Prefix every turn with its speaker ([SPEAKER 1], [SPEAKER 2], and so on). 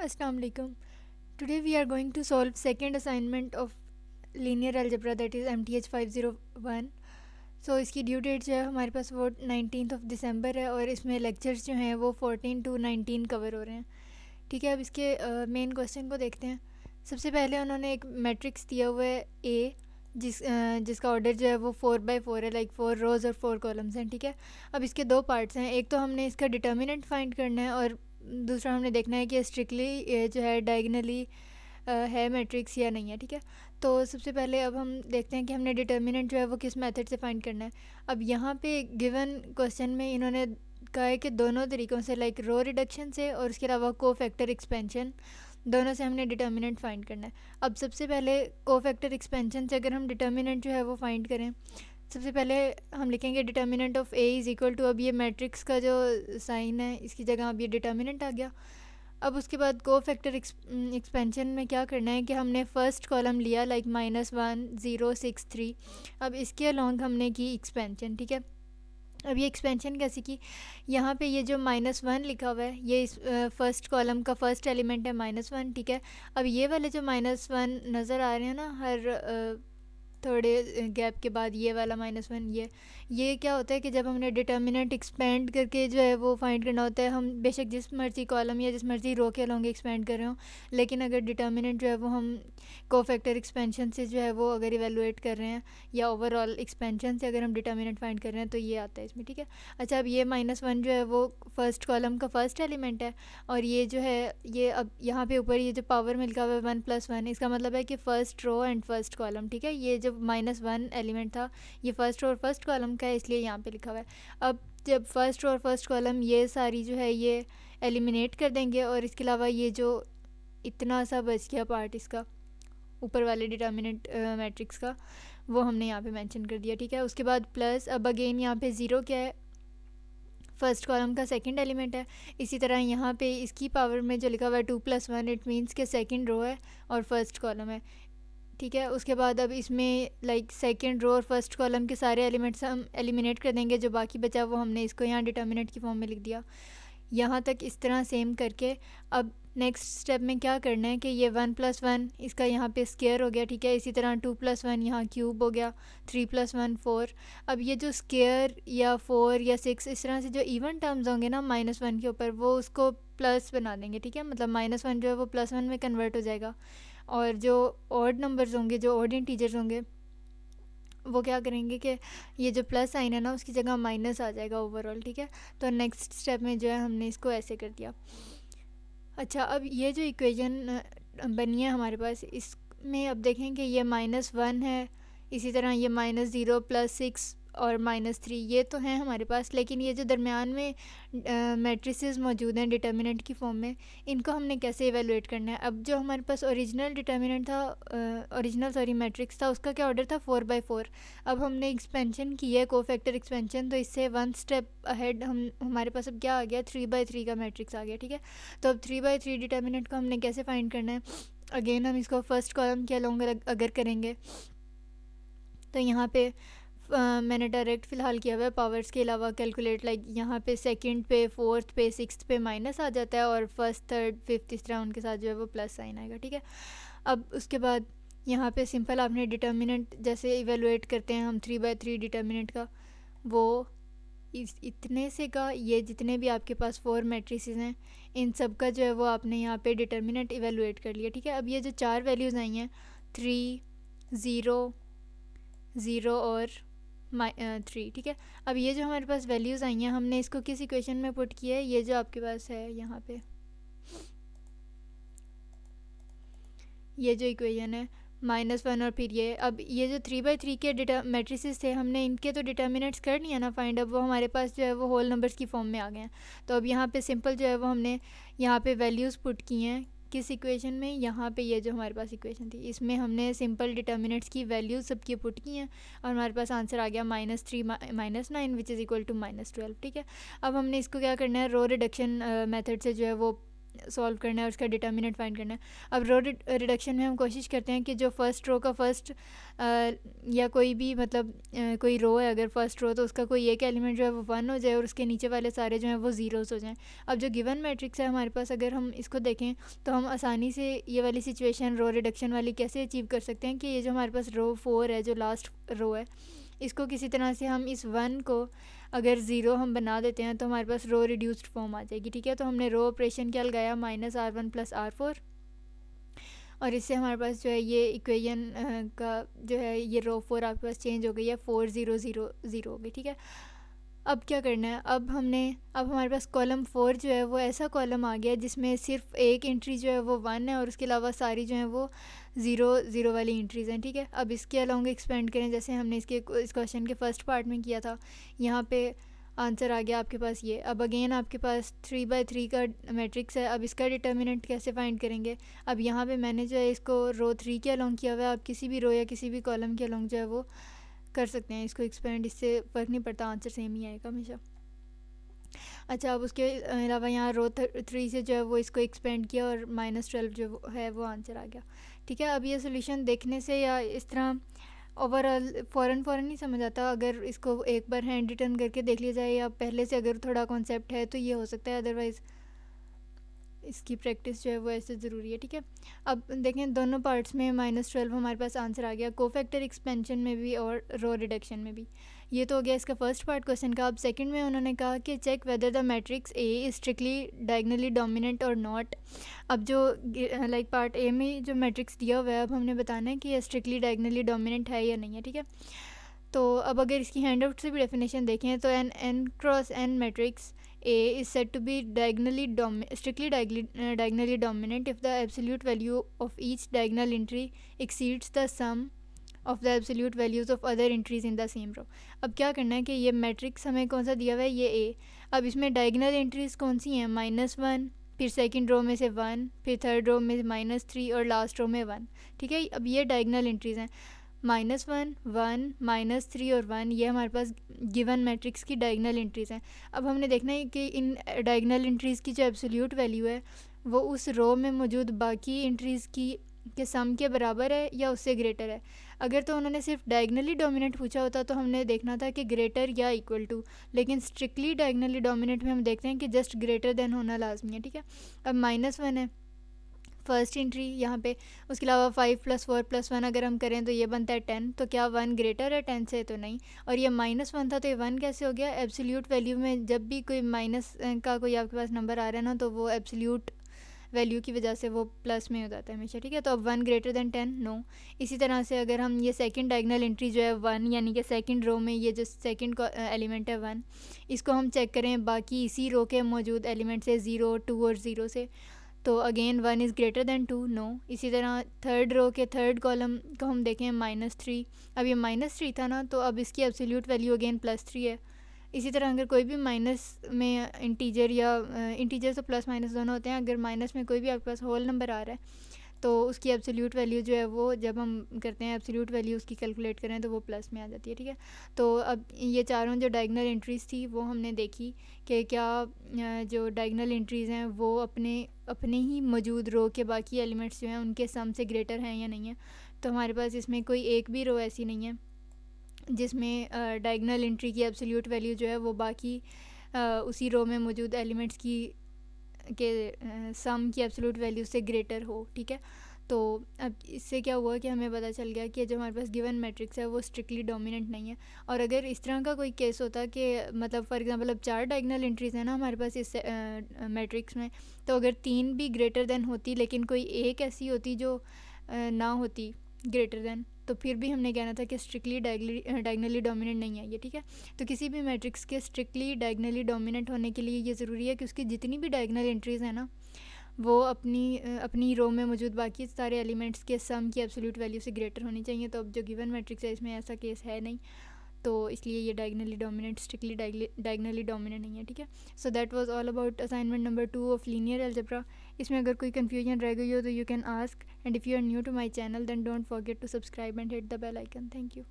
[SPEAKER 1] Assalamu alaikum. Today we are going to solve second assignment of linear algebra, that is MTH 501. सो इसकी due date जो है हमारे पास वो 19th of December है और इसमें लेक्चर्स जो हैं वो 14 to 19 कवर हो रहे हैं। ठीक है, अब इसके मेन क्वेश्चन को देखते हैं। सबसे पहले उन्होंने एक मैट्रिक्स दिया हुआ है ए, जिसका ऑर्डर जो है वो 4x4 है, लाइक 4 रोज़ और 4 कॉलम्स हैं। ठीक है, अब इसके दो पार्ट्स हैं। एक तो हमने इसका डिटर्मिनेंट फाइंड करना है और दूसरा हमने देखना है कि स्ट्रिक्टली जो है डायगनली है मैट्रिक्स या नहीं है। ठीक है, तो सबसे पहले अब हम देखते हैं कि हमने डिटर्मिनेंट जो है वो किस मेथड से फाइंड करना है। अब यहाँ पे गिवन क्वेश्चन में इन्होंने कहा है कि दोनों तरीक़ों से, लाइक रो रिडक्शन से और उसके अलावा को फैक्टर एक्सपेंशन, दोनों से हमने डिटर्मिनेंट फाइंड करना है। अब सबसे पहले को फैक्टर एक्सपेंशन से अगर हम डिटर्मिनेंट जो है वो फाइंड करें, सबसे पहले हम लिखेंगे determinant of A is equal to, अब ये मैट्रिक्स का जो साइन है इसकी जगह अब ये डिटर्मिनेंट आ गया। अब उसके बाद को फैक्टर एक्सपेंशन में क्या करना है कि हमने फ़र्स्ट कॉलम लिया, लाइक -1 0 6 3। अब इसके अलॉन्ग हमने की एक्सपेंशन। ठीक है, अब ये एक्सपेंशन कैसे की, यहाँ पे ये जो -1 लिखा हुआ है ये इस फर्स्ट कॉलम का फर्स्ट एलिमेंट है -1। ठीक है, अब ये वाले जो -1 नज़र आ रहे हैं ना हर थोड़े गैप के बाद, ये वाला -1, ये क्या होता है कि जब हमने डिटर्मिनेंट एक्सपेंड करके जो है वो फाइंड करना होता है, हम बेशक जिस मर्ज़ी कॉलम या जिस मर्ज़ी रो के अलॉन्ग एक्सपेंड कर रहे हो, लेकिन अगर डिटर्मिनेंट जो है वो हम कोफैक्टर एक्सपेंशन से जो है वो अगर इवेलुएट कर रहे हैं या ओवरऑल एक्सपेंशन से अगर हम डिटर्मिनेंट फाइंड कर रहे हैं तो ये आता है इसमें। ठीक है, अच्छा, अब ये -1 जो है वो फर्स्ट कॉलम का फर्स्ट एलिमेंट है और ये जो है ये अब यहाँ पे ऊपर ये जो पावर में लिखा हुआ है 1 + 1, इसका मतलब है कि first row and first column. ठीक है, ये जो -1 एलिमेंट था ये फर्स्ट रो और फर्स्ट कॉलम का है, इसलिए यहाँ पे लिखा हुआ है। अब जब फर्स्ट रो और फर्स्ट कॉलम ये सारी जो है ये एलिमिनेट कर देंगे और इसके अलावा ये जो इतना सा बच गया पार्ट इसका ऊपर वाले डिटर्मिनेंट मैट्रिक्स का, वो हमने यहाँ पे मेंशन कर दिया। ठीक है, उसके बाद प्लस, अब अगेन यहाँ पे ज़ीरो क्या है, फर्स्ट कॉलम का सेकंड एलिमेंट है। इसी तरह यहाँ पे इसकी पावर में जो लिखा हुआ है 2 + 1, इट मीन्स के सेकंड रो है और फर्स्ट कॉलम है। ठीक है, उसके बाद अब इसमें लाइक सेकंड रो और फर्स्ट कॉलम के सारे एलिमेंट्स हम एलिमिनेट कर देंगे, जो बाकी बचा वो हमने इसको यहाँ डिटर्मिनेंट की फॉर्म में लिख दिया। यहाँ तक इस तरह सेम करके अब नेक्स्ट स्टेप में क्या करना है कि ये 1 + 1 इसका यहाँ पे स्क्वायर हो गया। ठीक है, इसी तरह 2 + 1 यहाँ क्यूब हो गया, 3 + 1 4। अब ये जो स्क्वायर या 4 या 6 इस तरह से जो इवन टर्म्स होंगे ना -1 के ऊपर, वो उसको प्लस बना देंगे। ठीक है, मतलब -1 जो है वो +1 में कन्वर्ट हो जाएगा और जो ऑड नंबर्स होंगे, जो ऑड इंटीजर्स होंगे, वो क्या करेंगे कि ये जो प्लस साइन है ना उसकी जगह माइनस आ जाएगा ओवरऑल। ठीक है, तो नेक्स्ट स्टेप में जो है हमने इसको ऐसे कर दिया। अच्छा, अब ये जो इक्वेशन बनी है हमारे पास, इसमें अब देखें कि ये -1 है, इसी तरह ये -0 + 6 और -3, ये तो हैं हमारे पास, लेकिन ये जो दरमियान में मैट्रिसेस मौजूद हैं डिटर्मिनेंट की फॉर्म में, इनको हमने कैसे इवेलुएट करना है। अब जो हमारे पास ओरिजिनल डिटर्मिनेंट था, ओरिजिनल मैट्रिक्स था, उसका क्या ऑर्डर था 4x4। अब हमने एक्सपेंशन की है, कोफैक्टर एक्सपेंशन, तो इससे 1 स्टेप अहेड हमारे पास अब क्या आ गया, 3x3 का मैट्रिक्स आ गया। ठीक है, तो अब 3x3 डिटर्मिनेंट को हमने कैसे फाइंड करना है। अगेन हम इसको फर्स्ट कॉलम के अलोंग अगर करेंगे तो यहाँ पे मैंने डायरेक्ट फ़िलहाल किया हुआ है, पावर्स के अलावा कैलकुलेट, लाइक यहाँ पे सेकंड पे, फोर्थ पे, सिक्स्थ पे माइनस आ जाता है और फर्स्ट, थर्ड, फिफ्थ इस तरह उनके साथ जो है वो प्लस साइन आएगा। ठीक है, अब उसके बाद यहाँ पे सिंपल आपने डिटर्मिनेंट जैसे इवेलुएट करते हैं हम 3x3 डिटर्मिनेंट का, वो इतने से का ये जितने भी आपके पास 4 मैट्रिसेस हैं इन सब का जो है वो आपने यहाँ पे डिटर्मिनेंट इवेलुएट कर लिया। ठीक है, अब ये जो 4 वैल्यूज़ आई हैं 3 0 0 और 3। ठीक है, अब ये जो हमारे पास वैल्यूज़ आई हैं हमने इसको किस इक्वेशन में पुट किया है, ये जो आपके पास है यहाँ पे ये जो इक्वेशन है -1 और फिर ये, अब ये जो 3x3 के मैट्रिसेस थे हमने इनके तो डिटर्मिनेंट्स कर लिया ना फाइंड, अब वो हमारे पास जो है वो होल नंबर्स की फॉर्म में आ गए हैं। तो अब यहाँ पे सिंपल जो है वो हमने यहाँ पे वैल्यूज़ पुट की हैं किस इक्वेशन में, यहाँ पे ये जो हमारे पास इक्वेशन थी इसमें हमने सिंपल डिटर्मिनेंट्स की वैल्यूज़ सबकी पुट की हैं और हमारे पास आंसर आ गया -3 -9 विच इज़ इक्वल टू -12। ठीक है, अब हमने इसको क्या करना है, रो रिडक्शन मेथड से जो है वो सॉल्व करना है और उसका डिटर्मिनेंट फाइंड करना है। अब रो रिडक्शन में हम कोशिश करते हैं कि जो फर्स्ट रो का फर्स्ट या कोई भी मतलब कोई रो है अगर फर्स्ट रो, तो उसका कोई एक एलिमेंट जो है वो 1 हो जाए और उसके नीचे वाले सारे जो हैं वो ज़ीरोज़ हो जाएं। अब जो गिवन मैट्रिक्स है हमारे पास, अगर हम इसको देखें तो हम आसानी से ये वाली सिचुएशन रो रिडक्शन वाली कैसे अचीव कर सकते हैं कि ये जो हमारे पास रो 4 है, जो लास्ट रो है, इसको किसी तरह से हम इस 1 को अगर ज़ीरो हम बना देते हैं तो हमारे पास रो रिड्यूस्ड फॉर्म आ जाएगी। ठीक है, तो हमने रो ऑपरेशन क्या लगाया, -r1 + r4, और इससे हमारे पास जो है ये इक्वेशन का जो है ये रो 4 आपके पास चेंज हो गई है, 4 0 0 0 हो गई। ठीक है, अब क्या करना है, अब हमारे पास कॉलम 4 जो है वो ऐसा कॉलम आ गया जिसमें सिर्फ एक एंट्री जो है वो 1 है और उसके अलावा सारी जो है वो 0 0 वाली एंट्रीज़ हैं। ठीक है, अब इसके अलाउंग एक्सपेंड करें जैसे हमने इस क्वेश्चन के फर्स्ट पार्ट में किया था, यहाँ पे आंसर आ गया आपके पास ये। अब अगेन आपके पास 3/3 का मैट्रिक्स है, अब इसका डिटर्मिनेंट कैसे फाइंड करेंगे। अब यहाँ पे मैंने जो है इसको रो 3 के अलोंग किया हुआ है, आप किसी भी रो या किसी भी कॉलम के अलोंग जो है वो कर सकते हैं इसको एक्सपेंड, इससे फ़र्क नहीं पड़ता, आंसर सेम ही आएगा हमेशा। अच्छा, अब उसके अलावा यहाँ रो 3 से जो है वो इसको एक्सपेंड किया और -12 जो है वो आंसर आ गया। ठीक है, अब ये सोल्यूशन देखने से या इस तरह ओवरऑल फ़ौरन नहीं समझ आता, अगर इसको एक बार हैंड रिटन करके देख लिया जाए या पहले से अगर थोड़ा कॉन्सेप्ट है तो ये हो सकता है, अदरवाइज़ इसकी प्रैक्टिस जो है वो ऐसे ज़रूरी है। ठीक है, अब देखें दोनों पार्ट्स में -12 हमारे पास आंसर आ गया, कोफैक्टर एक्सपेंशन में भी और रो रिडक्शन में भी। ये तो हो गया इसका फर्स्ट पार्ट क्वेश्चन का। अब सेकंड में उन्होंने कहा कि check whether the matrix A is strictly diagonally dominant और नॉट। अब जो लाइक पार्ट ए में जो मैट्रिक्स दिया हुआ है, अब हमने बताना है कि ये स्ट्रिक्टली डायगनली डोमिनेंट है या नहीं है। ठीक है, तो अब अगर इसकी हैंड आउट से भी डेफिनेशन देखें तो n cross n matrix A is said to be strictly diagonally dominant if the absolute value of each diagonal entry exceeds the sum of the absolute values of other entries in the same row। अब क्या करना है कि ये matrix हमें कौन सा दिया हुआ है, ये A। अब इसमें डायगनल एंट्रीज़ कौन सी हैं, -1, फिर सेकंड रो में से 1, फिर थर्ड रो में -3 और लास्ट रो में 1। ठीक है, अब ये डायगनल एंट्रीज़ हैं, -1 1 -3 और 1, ये हमारे पास गिवन मैट्रिक्स की डायगनल एंट्रीज़ हैं। अब हमने देखना है कि इन डायगनल एंट्रीज़ की जो एब्सोल्यूट वैल्यू है वो उस रो में मौजूद बाकी एंट्रीज़ की के सम के बराबर है या उससे ग्रेटर है। अगर तो उन्होंने सिर्फ डायगनली डोमिनेंट पूछा होता तो हमने देखना था कि ग्रेटर या इक्वल टू, लेकिन स्ट्रिक्टली डायगनली डोमिनेंट में हम देखते हैं कि जस्ट ग्रेटर देन होना लाजमी है। ठीक है, अब -1 है फर्स्ट एंट्री यहाँ पे, उसके अलावा 5 + 4 + 1 अगर हम करें तो ये बनता है 10, तो क्या 1 ग्रेटर है 10 से, तो नहीं। और ये -1 था तो ये 1 कैसे हो गया, एब्सोल्यूट वैल्यू में जब भी कोई माइनस का कोई आपके पास नंबर आ रहा है ना, तो वो एब्सोल्यूट वैल्यू की वजह से वो प्लस में हो जाता है हमेशा। ठीक है, तो अब 1 ग्रेटर देन 10 नो। इसी तरह से अगर हम ये सेकंड डायगनल एंट्री जो है 1, यानी कि सेकंड रो में ये जो सेकंड एलिमेंट है 1, इसको हम चेक करें बाकी इसी रो के मौजूद एलिमेंट से 0 2 और 0 से, तो again 1 is greater than 2 no. इसी तरह थर्ड रो के थर्ड कॉलम को हम देखें -3, अब ये -3 था ना, तो अब इसकी एब्सोल्यूट वैल्यू अगेन +3 है। इसी तरह अगर कोई भी माइनस में इंटीजर या इंटीजर तो प्लस माइनस दोनों होते हैं, अगर माइनस में कोई भी आपके पास होल नंबर आ रहा है तो उसकी एब्सोल्यूट वैल्यू जो है वो जब हम करते हैं एब्सोल्यूट वैल्यू उसकी कैलकुलेट करें तो वो प्लस में आ जाती है। ठीक है, तो अब ये चारों जो डायगनल एंट्रीज़ थी वो हमने देखी कि क्या जो डायगनल एंट्रीज़ हैं वो अपने ही मौजूद रो के बाकी एलिमेंट्स जो हैं उनके सम से ग्रेटर हैं या नहीं है। तो हमारे पास इसमें कोई एक भी रो ऐसी नहीं है जिसमें डायगनल एंट्री की एब्सोल्यूट वैल्यू जो है वो बाकी उसी रो में मौजूद एलिमेंट्स की के सम की एब्सोल्यूट वैल्यू से ग्रेटर हो। ठीक है, तो अब इससे क्या हुआ कि हमें पता चल गया कि जो हमारे पास गिवन मैट्रिक्स है वो स्ट्रिक्टली डोमिनेंट नहीं है। और अगर इस तरह का कोई केस होता कि मतलब फॉर एग्जांपल अब 4 डायगनल एंट्रीज़ हैं ना हमारे पास इस मैट्रिक्स में, तो अगर 3 भी ग्रेटर देन होती लेकिन कोई एक ऐसी होती जो ना होती ग्रेटर देन, तो फिर भी हमने कहना था कि स्ट्रिक्टली डायगनली डोमिनेंट नहीं है ये। ठीक है, तो किसी भी मैट्रिक्स के स्ट्रिक्टली डायगनली डोमिनेंट होने के लिए ये ज़रूरी है कि उसकी जितनी भी डायगनल एंट्रीज़ हैं ना वो अपनी रो में मौजूद बाकी सारे एलिमेंट्स के सम की एब्सोल्यूट वैल्यू से ग्रेटर होनी चाहिए। तो अब जो गिवन मैट्रिक्स है इसमें ऐसा केस है नहीं, तो इसलिए ये diagonally dominant strictly diagonally dominant नहीं है। ठीक है, so that was all about assignment number 2 of linear algebra. इसमें अगर कोई कन्फ्यूजन रह गई हो तो you can ask, and if you are new to my channel then don't forget to subscribe and hit the bell icon. Thank you.